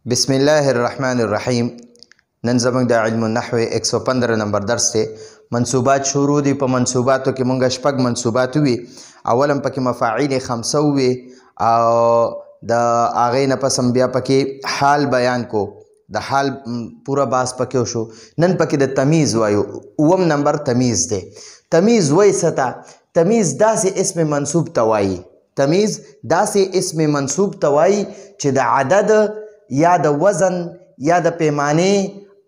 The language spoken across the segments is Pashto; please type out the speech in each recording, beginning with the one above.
بسم الله الرحمن الرحیم. نن زموږ د علم النحو 115 نمبر درس دی. منصوبات شروع دي. په منصوباتو کې مونږ شپږ منصوبات وي. اولم پکې مفاعیل خمسه وي او د هغې نه پس هم بیا پکې حال بیان کو. د حال پوره باس پکې وشو. نن پکې د تمیز وایو. اووم نمبر تمیز دی. تمیز وایي څه ته؟ تمیز داسې اسم منصوب ته وایي. تمیز داسې اسم منصوب ته وایي چې د عدد یا د وزن یا د پیمانې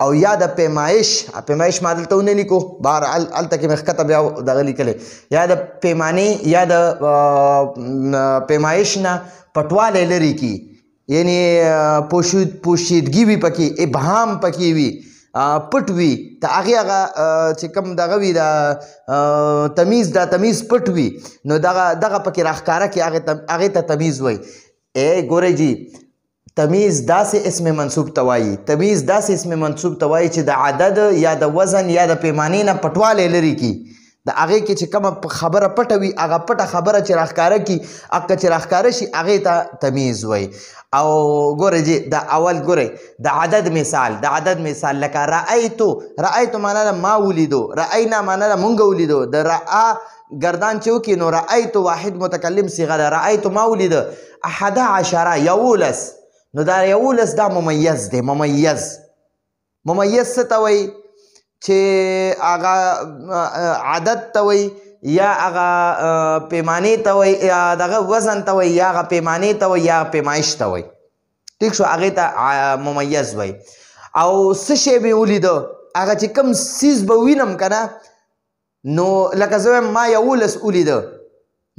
او یا د پیمایش ما دلته ونه لیکو، بهرحال هلته کې مې ښکته بیا دغه لیکلی، یا د پیمانې یا د پیمایش نه پټوالی لرې کي، یعنی پوشیدګي وي پکې، ابهام پکې وي، پټ وي. د هغې هغه چې کوم دغه وي د تمیز، دا تمیز پټ وي، نو دغه پکې راښکاره کړي، هغې ته تمیز وایي. ګورئ جي، تمیز داسې اسم منصوب ته وایي. تمیز داسې اسم منصوب ته وایي چې د عدد یا د وزن یا د پیمانې نه پټوالی لرې کي. د هغې کې چې کومه خبره پټه وي، هغه پټه خبره چې راښکاره کي، هغه چې راښکاره شي هغې ته تمیز وایي. او ګورئ جي، د اول ګورئ د عدد مثال، د عدد مثال لکه رأیتو. رأیتو معنا ده ما ولیدو، رأینا معنا ده مونږ ولیدو. د رأ گردان چې وکړي نو رأیتو واحد متکلم صیغه ده. رأیتو ما ولیده. 11 یولس، نو دا یولس دا ممیز دی. ممیز څه ته وایي؟ چې هغه عدد ته وایي، یا هغه پیمانې ته وایي، یا دغه وزن ته وایي، یا هغه پیمانې ته وایي، یا پیمایش ته وایي. ټیک شو؟ هغې ته ممیز وایي. او څه شی مې ولیده، هغه چې کوم څیز به وینم که نه، نو لکه زه وایم ما یولس ولیده،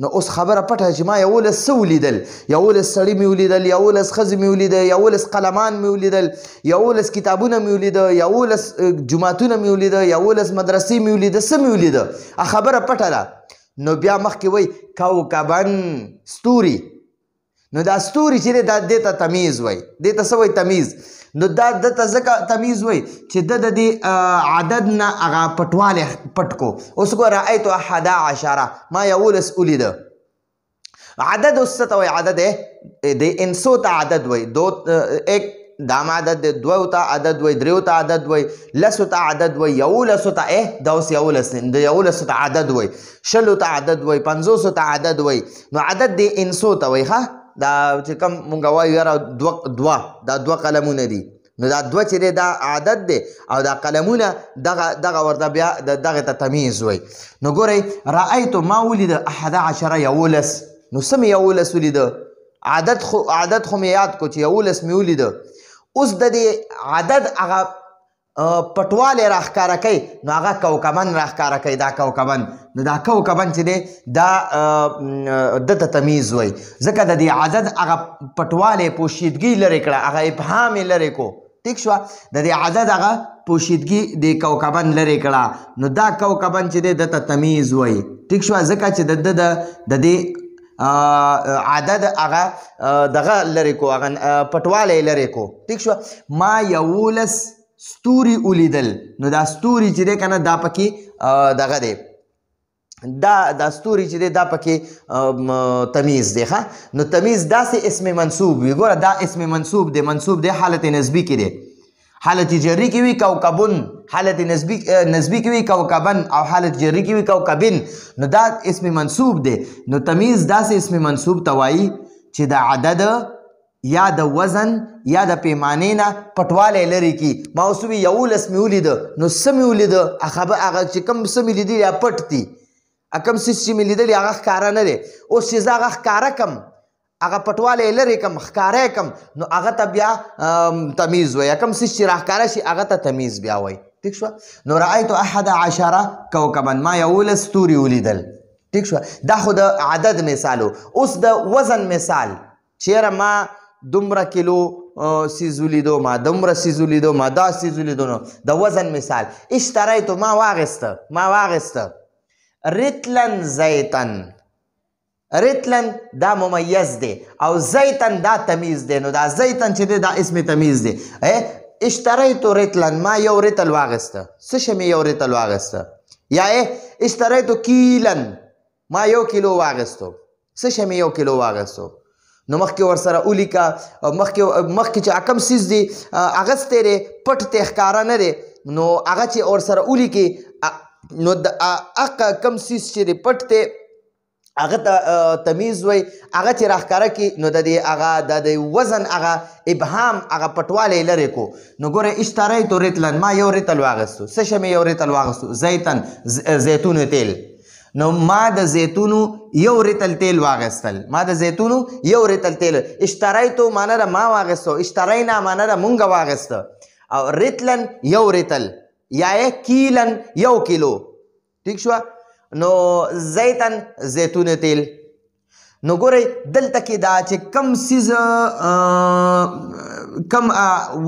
نو اوس خبره پټه چې ما یولس څه ولیدل. یولس سړي مې ولیدل، یولس ښځې مې ولیده، یولس قلمان مې ولیدل، یولس کتابونه مې ولیده، یولس جوماتونه مې ولیده، یولس مدرسې مې ولیده، څه مې ولیده، خبره پټه ده. نو بیا مخکې وایي کوکبن، ستوري. نو دا ستوري چې دی دا دې ته تمیز وایي. دې ته څه وایي؟ تمیز. نو دا دته ځکه تمیز وایي چې د دې عدد نه هغه پټوالی پټ کو. اوس ګوره رأیتو 11، ما یولس ولیده. عدد اوس څه ته وایي؟ عدد د انسو ته عدد وایي. ایک دام عدد دی، دوو ته عدد وایي، دریو ته عدد وایي، لسو ته عدد وایي، یولسو ته دا اوس یولس دی، د یولسو ته عدد وایي، شلو ته عدد وایي، پنځوسو ته عدد وایي. نو عدد د انسو ته وایي. ښه، دا چې کوم مونږ وایو یاره دا دوه قلمونه دي، نو دا دوه چې دی دا عدد دی، او دا قلمونه دغه ورته بیا دغې ته تمیز وایي. نو ګورئ، رأیتو ما ولیده 11 یولس. نو څه مې یولس ولیده؟ عدد خو مې یاد کو چې یولس مې ولیده. اوس د دې عدد هغه پټوالی راښکاره کوي، نو هغه کوکبن راښکاره کوي. دا کوکبن، نو دا کوکبن چې دی دا دته تمیز وایي، ځکه د دې عدد هغه پټوالی پوشیدګي لرې کړه، هغه ابهام یې لرې کو. ټیک شوه؟ د دې عدد هغه پوشیدګي د کوکبن لرې کړه، نو دا کوکبن چې دی دته تمیز وایي. ټیک شوه؟ ځکه چې د دې عدد هغه دغه لرې کو، هغه پټوالی لرې کو. ټیک شوه؟ ما یولس ستوري ولیدل. نو دا ستوري چې دی که نه دا پکې دغه دی، دا ستوري چې دی دا پکې تمیز دی. ښه، نو تمیز داسې اسم منصوب وي. ګوره دا اسم منصوب دی. منصوب دی حالت نسبي کې دی. حالت جری کې وي کوکبن، حالت نسبی کې وي کوکبن، او حالت جری کې وي کوکبن. نو دا اسم منصوب دی. نو تمیز داسې اسم منصوب ته وایي چې د عدد یا د وزن یا د پیمانې نه پټوالی لرې کي. ما اوس وي یولس مې ولیده، نو څه مې ولیده؟ هغه چې کوم څه مې لیدلي هغه پټ دي، کوم څیز چې مې لیدلي هغه ښکاره نه دی. اوس چې زه هغه ښکاره کړم، هغه پټوالی لرې کړم، ښکاره یې کړم، نو هغه ته بیا تمیز وایي. کوم څیز چې راښکاره شي هغه ته تمیز بیا وایي. ټیک شوه؟ نو رأیتو 11 کوکبن، ما یولس ستوري ولیدل. ټیک شوه؟ دا خو د عدد مثال و. اوس د وزن مثال، چیرې ما دومره کیلو سیز ولیدو، ما دومره سیز ولیدو، ما دا سیز ولیدو. نو د وزن مثال، اشتریتو ما واغسته، رتلن زیتن. رتلن دا ممیز دی، او زیتن دا تمیز دی. نو دا زیتن چې دی دا اسم تمیز دی. اشتریتو رتلن، ما یو رتل واغسته. څه شی مې یو رتل واغسته؟ یا اشتریتو کیلن، ما یو کیلو واغستو. څه شی مې یو کیلو واغستو؟ نو مخکې ورسره ولیکه مخکې چې کم څیز دی اغستی دی پټ دی ښکاره نه دی نو هغه چې ورسره ولیکې نو د هغه کم څیز چې دی پټ دی هغه ته تمیز وی هغه چې راښکاره کړي نو د دې هغه د وزن هغه ابهام هغه پټوالی لرې کو نو ګوره اشتریتو رتلن ما یو رتل واغستو څه شی مې یو رتل واغستو زیتن زیتونو تیل نو ما د زیتونو یو رتل تیل واغستل ما د زیتونو یو رتل تیل اشتریتو معنی ده ما واغستو اشترینا معنی ده مونږ واغسته او رتلن یو رتل یا کیلن یو کیلو ٹھیک شوه نو زیتن زیتون تیل نو ګورئ دلته کې دا چې کم څیز کم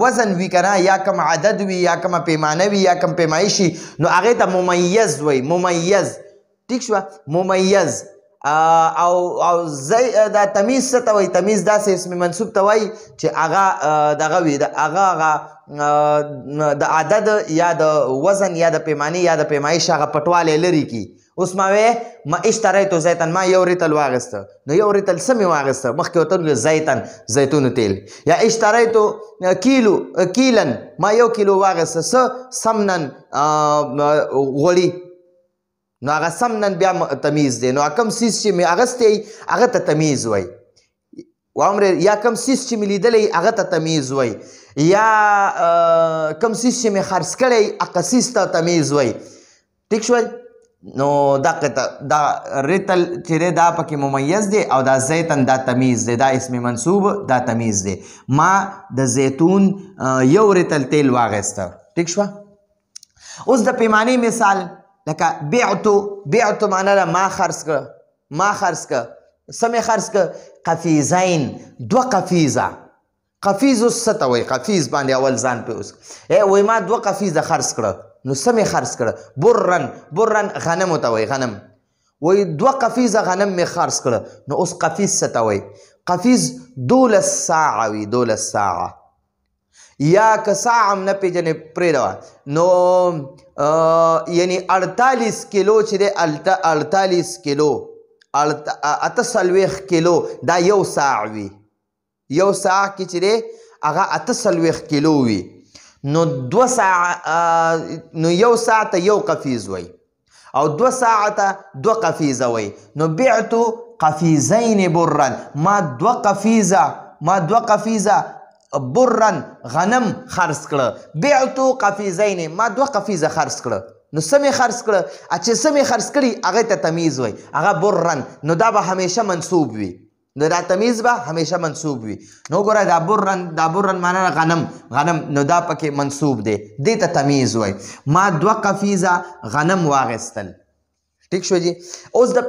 وزن وي که نه یا کم عدد وي یا کمه پیمانه وي یا کم پیمایشي نو هغې ته ممیز وی ممیز ٹھیک شوه ممیز او دا تمیز څه ته وایي تمیز داسې اسم منصوب ته وایي چې هغه دغه وي هغه د عدد یا د وزن یا د پیمانې یا د پیمایش هغه پټوالی لرې کي اوس ما وی ما اشتریتو زیتن ما یو رتل واغسته نو یو رتل څه مې واغسته مخکې ورته ویل زیتن زیتونو تیل یا اشتریتو کیلن ما یو کیلو واغسته څه سمنن غوړي نو هغه سمنن بیا تمیز دی نو کم څیز چې مې اغستی هغه ته تمیز وی یا کم څیز چې مې لیدلی هغه ته تمیز وی یا کم څیز چې مې خرڅ کړی هغه څیز ته تمیز وی ټیک شول نو دا رتل چې دی دا پکې ممیز دی او دا زیتن دا تمیز دی دا اسم منصوب دا تمیز دی ما د زیتون یو رتل تیل واغسته ټیک شوه اوس د پیمانې مثال لکه بعتو معنی ده ما خرڅ که څه مې خرڅ که قفیزین دوه قفیزه قفیز اوس څه ته وایي قفیز باندې اول ځان پې اوس وایي ما دوه قفیزه خرڅ کړه نو څه مې خرڅ کړه برن غنمو ته وایي غنم وایي دوه قفیزه غنم مې خرڅ کړه نو اوس قفیز څه ته وایي قفیز 12 ساعه وي 12 ساعه یا که ساعه هم نه پېژنې پرېږده نو یعنی 48 کیلو چې دی 48 کیلو 48 کیلو دا یو ساعه وي یو ساعه کې چې دی هغه 48 کیلو وي نو نو یو ساعه ته یو قفیز وی او 2 ساعه ته 2 قفیزه وی نو بعتو قفیزین برن ما 2 قفیزه برن غنم خرڅ کړه بعتو قفیزین ما 2 قفیزه خرڅ کړه نو څه مې خرڅ کړه چې څه مې خرڅ کړي هغې ته تمیز وی هغه برن نو دا به همیشه منصوب وي نو دا تمیز به همیشه منصوب وي نو ګوره دا برن معنی غنم نو دا پکې منصوب دی دې ته تمیز وای ما 2 قفیزه غنم واغستل ٹھیک شو جی اوس د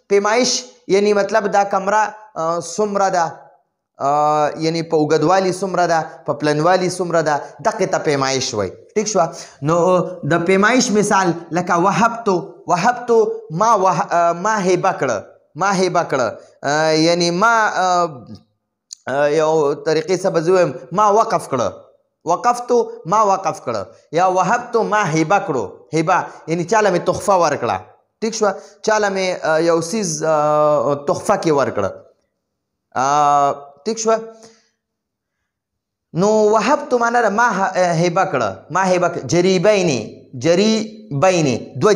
پیمایش یعنی مطلب دا کمره څومره ده یعنی په اوږدوالي څومره ده په پلنوالي څومره ده دقې ته پیمایش وای ٹھیک شوه نو د پیمایش مثال لکه وهبتو ما هیبه کړه یعنی ما یو طریقې څه به زه ویم ما وقف کړه یا وهبتو ما هیبه کړو هیبه یعنی چاله مې تحفه ورکړه ټیک شوه چاله مې یو څیز تحفه کې ورکړه ټیک شوه نو وهبتو معنی ده ما هیبه کړه جریبین 2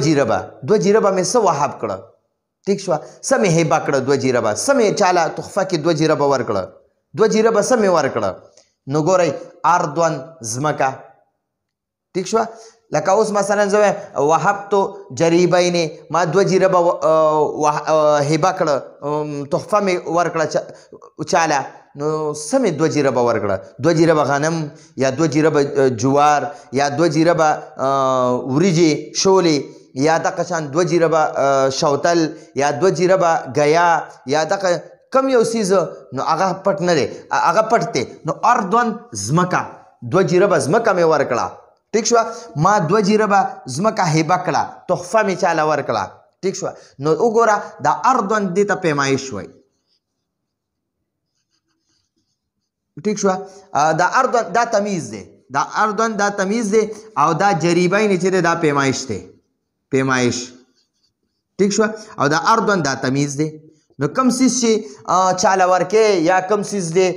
جریبه مې څه وهب کړه ٹھیک شوه څه مې هیبه کړه 2 جریبه څه مې چاله تحفه کې 2 جریبه ورکړه 2 جریبه څه مې ورکړه نو ګورئ اردون ځمکه ٹھیک شوه لکه اوس مثلا زه وایم وهبتو جریبین ما 2 جریبه هیبه کړه تحفه مې ورکړه چاله نو څه مې 2 جریبه ورکړه 2 جریبه غنم یا 2 جریبه جوار یا 2 جریبه وریجې شولې یا دغه شان 2 جریبه شوتل یا 2 جریبه غیا یا دغه کم یو څیز نو هغه پټ نه دی هغه پټ دی نو اردون ځمکه 2 جریبه ځمکه مې ورکړه ٹھیک شوه ما 2 جریبه ځمکه هیبه کړه تحفه مې چاله ورکړه ٹھیک شوه نو وګوره دا اردون دې ته پیمایش وایي ٹھیک شوه دا اردون دا تمیز دی او دا جریبین چې دی دا پیمایش دی ٹھیک شوه او دا اردون دا تمیز دی نو کم سیز چې چاله ورکې یا کم سیز دی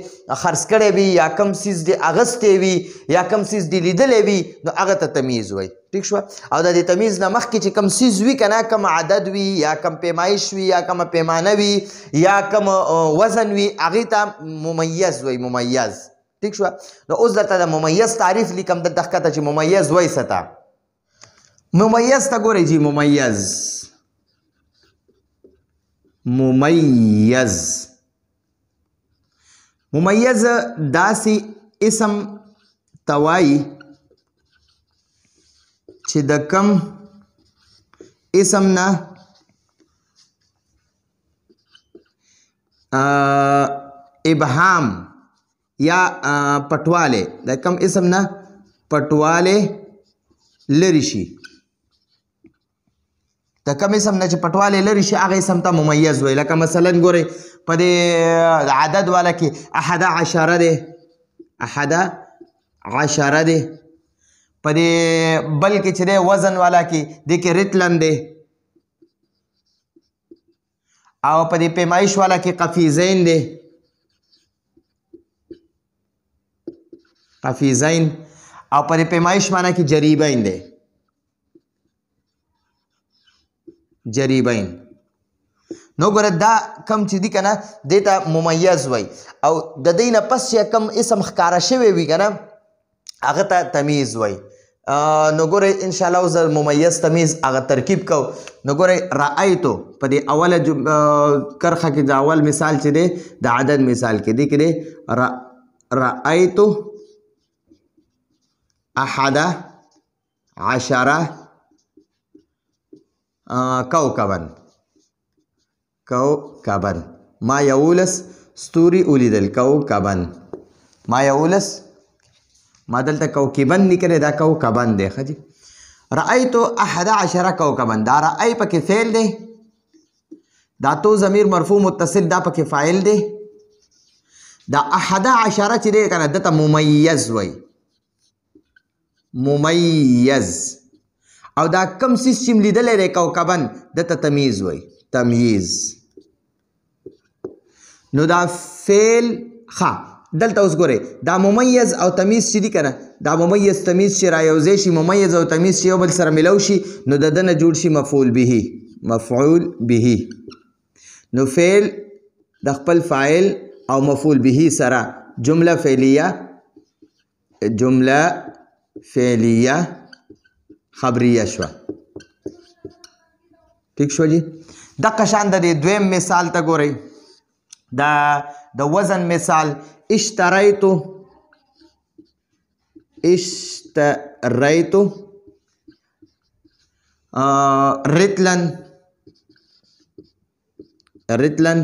خرڅ کړی وي یا کم سیز دی اغستی وي یا کم سیز دی لیدلی وي نو هغه ته تمیز وایي ټیک شوه او د دې تمیز نه مخکې چې کم سیز وي که نه کم عدد وي یا کم پیمایش وي یا کم پیمانه وي یا کم وزن وي هغې ته ممیز وایي ممیز ټیک شوه نو اوس درته د ممیز تعریف لیکم دلته ښکته چې ممیز وایي څه ته ممیز ته ګورئ جي ممیز ممیز ممیز داسې اسم توای چې د کم اسم نه ابهام یا پټواله د کم اسم نه پټواله لري شي د کم اسم نه چې پټوالی لري شي هغه اسم ته ممیز وایي لکه مثلا ګورئ په دې عدد والا کې احد عشره دی احد عشره دی په دې بل کې چې دی وزن والا کې دې کې رتلن دی او په دې پیمایش والا کې قفیزین دی قفیزین او په دې پیمایش معنی کې جریبین دی جریبین نو ګوره دا کم چې دي که نه دې ته ممیز وایي او د دې نه پس چې کم اسم ښکاره شوی وي که نه هغه ته تمیز وایي نو ګورئ انشاءالله اوس د ممیز تمیز هغه ترکیب کو نو ګورئ رأیتو په دې اوله کرښه کې د اول مثال چې دی د عدد مثال کې دی کې دی رأیتو احد عشره کوكبن کوكبن ما یولس ستوري ولیدل کوكبن ما یولس ما دلته کوكبن نکره دا کوكبن دی خجی رأيت 11 کوكبن دا رأي پکې فعل دی دا تو ضمیر مرفوع متصل دا پکې فاعل دی دا 11 چې دی کنه دته ممیز وای ممیز او دا کم سیس چې لیدلی دی کوكبن دته تمیز وای تمیز نو دا فعل ښه دلته اوس ګورئ دا ممیز او تمیز چې دي که نه دا ممیز تمیز چې رایوځی شي ممیز او تمیز چې یو بل سره ملو شي نو د ده نه جوړ شي مفعول به مفعول به نو فعل د خپل فاعل او مفعول به سره جمله فعلیه خبریه شوه ٹھیک شو جی دقه شان د دې دویم مثال ته ګورئ دا د وزن مثال اشتریتو رتلن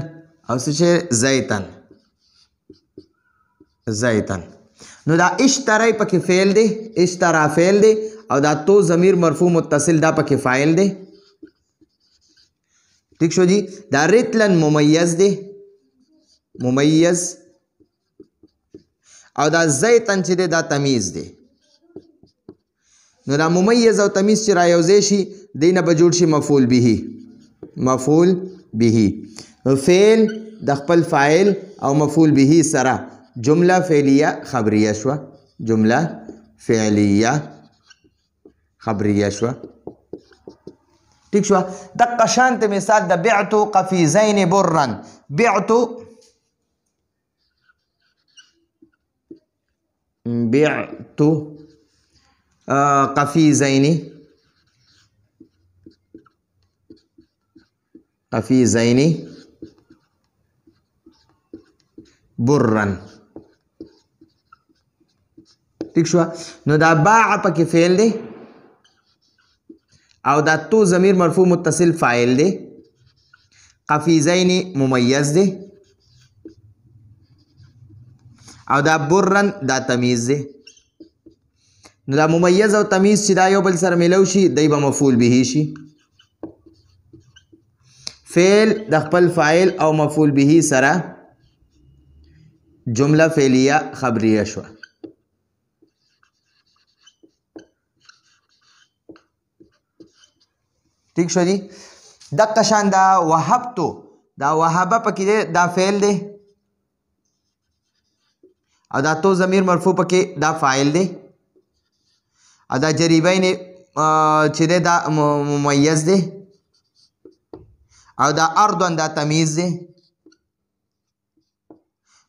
او څه شی زیتن نو دا اشتری پکې فعل دی اشترا فعل دی او دا تو ضمیر مرفوع متصل دا پکې فاعل دی ٹھیک شو جی دا رتلن ممیز دی ممیز او دا زیتن چې دی دا تمیز دی نو دا ممیز او تمیز چې رایوځی شي دی نه به جوړ شي مفعول به فعل د خپل فاعل او مفعول به سره جمله فعلیه خبریه شوه جمله فعلیه خبریه شوه ٹھیک شوه دقه شانت مثال د بعتو قفیزین برن بعتو قفیزین برن ٹھیک شو نو دا باع پکې فعل دی او دا تو ضمیر مرفوع متصل فاعل دی قفیزین ممیز دی او دا برن دا تمیز دی نو دا ممیز او تمیز چې دا یو بل سره ملو شي دی به مفعول به شي فعل د خپل فاعل او مفعول به سره جمله فعلیه خبریه شوه ٹھیک شو جی دقه شان دا وهبتو دا وهبه پکې دی دا فعل دی او دا تو ضمیر مرفوع پکې دا فاعل دی او دا جریبین چې دی دا ممیز دی او دا اردن دا تمیز دی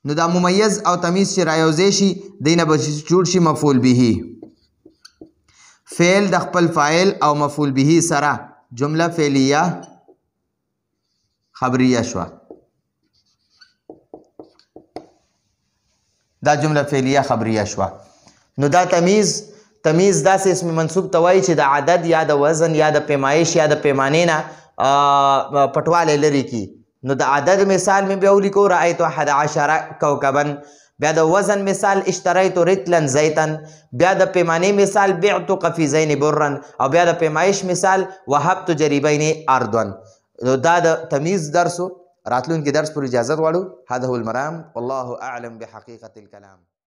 نو دا ممیز او تمیز چې رایوځای شي دی نه به جوړ شي مفعول به فعل د خپل فاعل او مفعول به سره جمله فعلیه خبریه شوه دا جمله فعلیه خبریه شوه نو دا تمیز داسې اسم منصوب ته وایي چې د عدد یا د وزن یا د پیمایش یا د پیمانې نه پټوالی لرې کي نو د عدد مثال مې بیا ولیکو رأیت 11 کوکبا بیا د وزن مثال اشتریت رطلا زیتا بیا د پیمانې مثال بعت قفیزین برا او بیا د پیمایش مثال وهبت جریبین اردن دا د تمیز درس راتلونکي درس پر اجازت غواړو هذا هو المرام والله اعلم بحقیقة الكلام